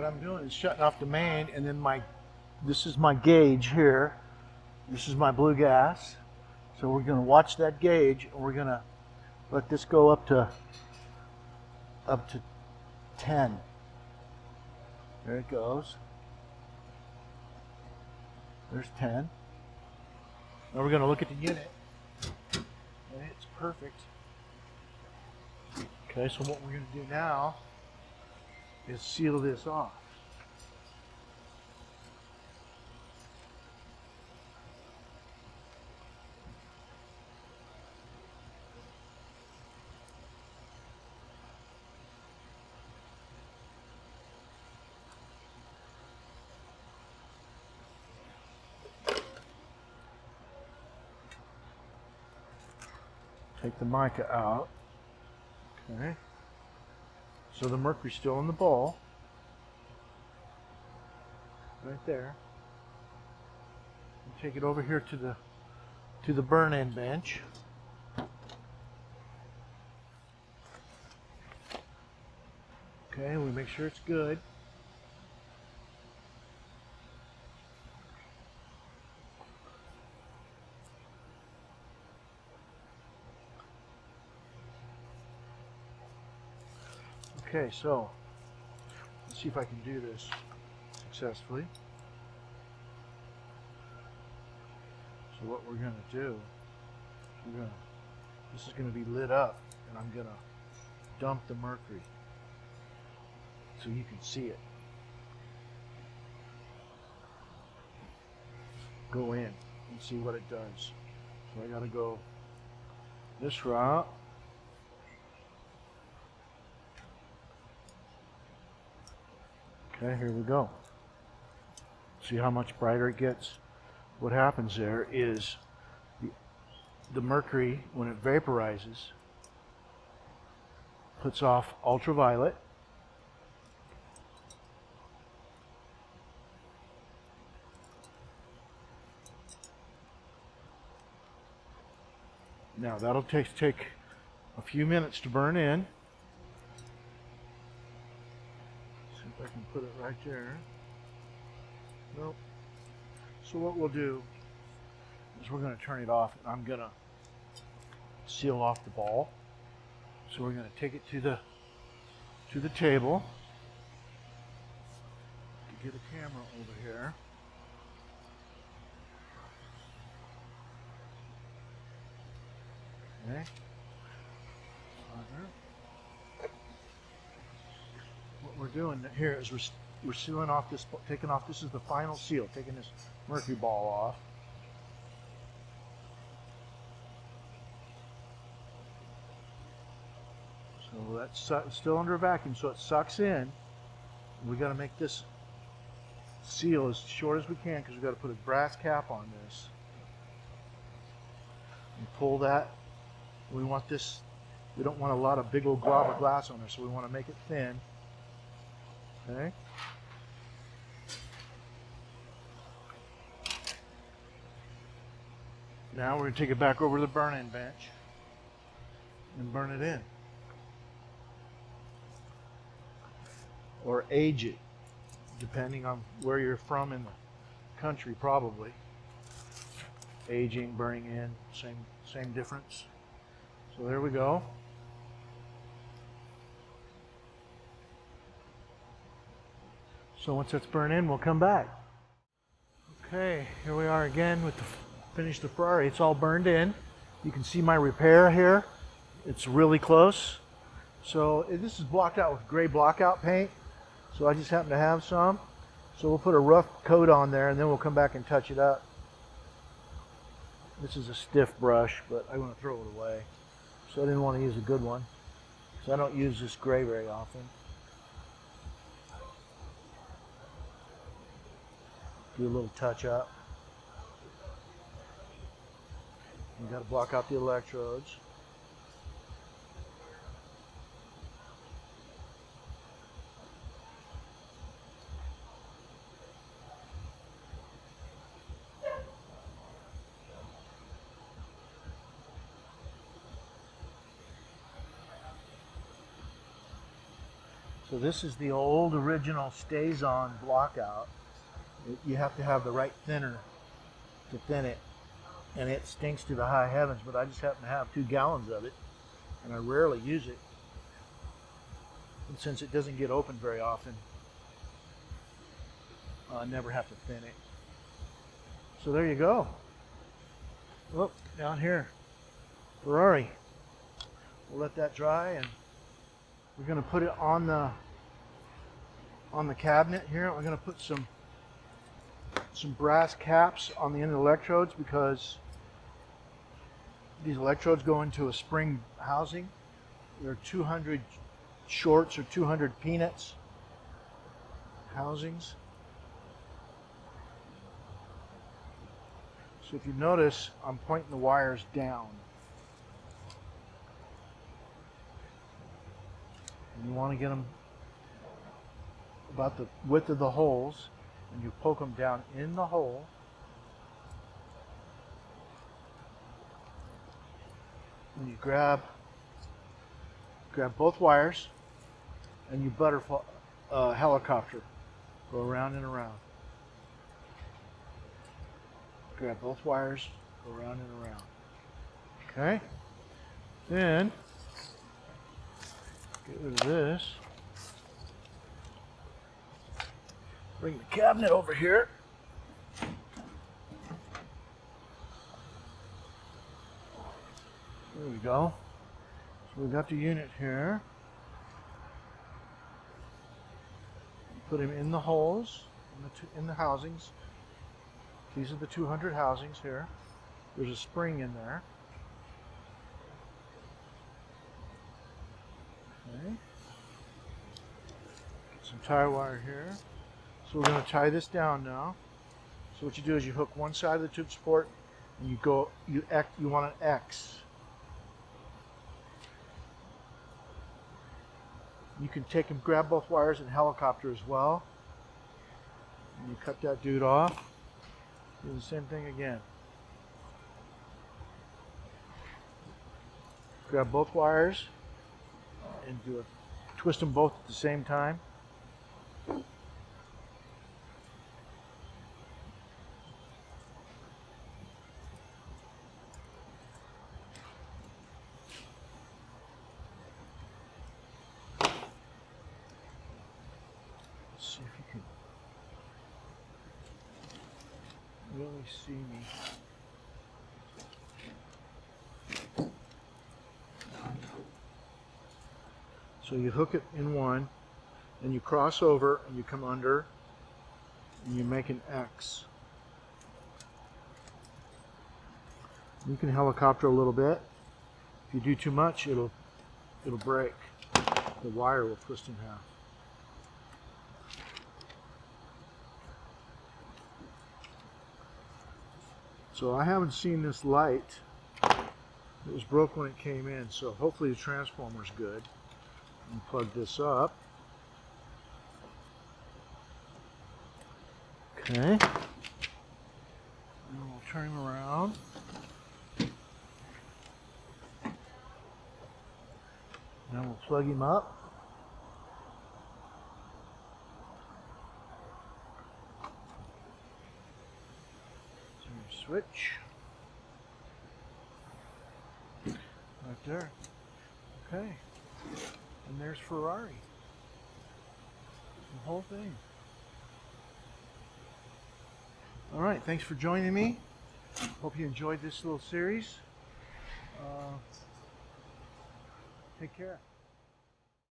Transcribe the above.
I'm doing is shutting off the main, and then this is my gauge here. This is my blue gas. So we're going to watch that gauge, and we're going to let this go up to 10. There it goes. There's 10. Now we're going to look at the unit. And it's perfect. Okay, so what we're going to do now is seal this off. Take the mica out. Okay. So the mercury's still in the bowl. Right there. And take it over here to the burn-in bench. Okay, we make sure it's good. Okay, so let's see if I can do this successfully. So what we're going to do, this is going to be lit up, and I'm going to dump the mercury so you can see it. Go in and see what it does. So I got to go this route. Okay, here we go. See how much brighter it gets? What happens there is the mercury, when it vaporizes, puts off ultraviolet. Now that'll take a few minutes to burn in. See if I can put it right there. Nope. So what we'll do is we're going to turn it off, and I'm going to seal off the ball. So we're going to take it to the table. Get a camera over here. Okay. What we're doing here is we're sealing off this, taking off, this is the final seal, taking this mercury ball off. So that's still under a vacuum, so it sucks in. We got to make this seal as short as we can because we got to put a brass cap on this. And pull that. We want this, we don't want a lot of big old glob of glass on there, so we want to make it thin. Okay. Now we're going to take it back over to the burn-in bench and burn it in. Or age it, depending on where you're from in the country, probably. Aging, burning in, same difference. So there we go. So once that's burned in, we'll come back. Okay, here we are again with finish the Ferrari. It's all burned in. You can see my repair here. It's really close. So this is blocked out with gray blockout paint. So I just happen to have some. So we'll put a rough coat on there, and then we'll come back and touch it up. This is a stiff brush, but I want to throw it away. So I didn't want to use a good one. So I don't use this gray very often. Do a little touch up. You got to block out the electrodes. So this is the old original stays on block out. You have to have the right thinner to thin it, and it stinks to the high heavens, but I just happen to have 2 gallons of it, and I rarely use it. And since it doesn't get open very often, I never have to thin it. So there you go. Look, down here, Ferrari. We'll let that dry, and we're going to put it on the cabinet here. We're going to put some brass caps on the end of the electrodes, because these electrodes go into a spring housing. There are 200 shorts or 200 peanuts housings. So if you notice, I'm pointing the wires down. And you want to get them about the width of the holes, and you poke them down in the hole. And you grab both wires, and you butterfly helicopter, go around and around. Grab both wires, go around and around. Okay? Then, get rid of this. Bring the cabinet over here. There we go. So we got the unit here. Put him in the holes, in the housings. These are the 200 housings here. There's a spring in there. Okay. Get some tie wire here. So we're going to tie this down now. So what you do is you hook one side of the tube support, and you want an X. You can take and grab both wires and helicopter as well. And you cut that dude off. Do the same thing again. Grab both wires and twist them both at the same time. See if you can really see me. So you hook it in one, and you cross over, and you come under, and you make an X. You can helicopter a little bit. If you do too much, it'll break. The wire will twist in half. So I haven't seen this light. It was broke when it came in, so hopefully the transformer's good. And plug this up. Okay. And we'll turn him around. Now we'll plug him up. Switch. Right there. Okay. And there's Ferrari. The whole thing. All right. Thanks for joining me. Hope you enjoyed this little series. Take care.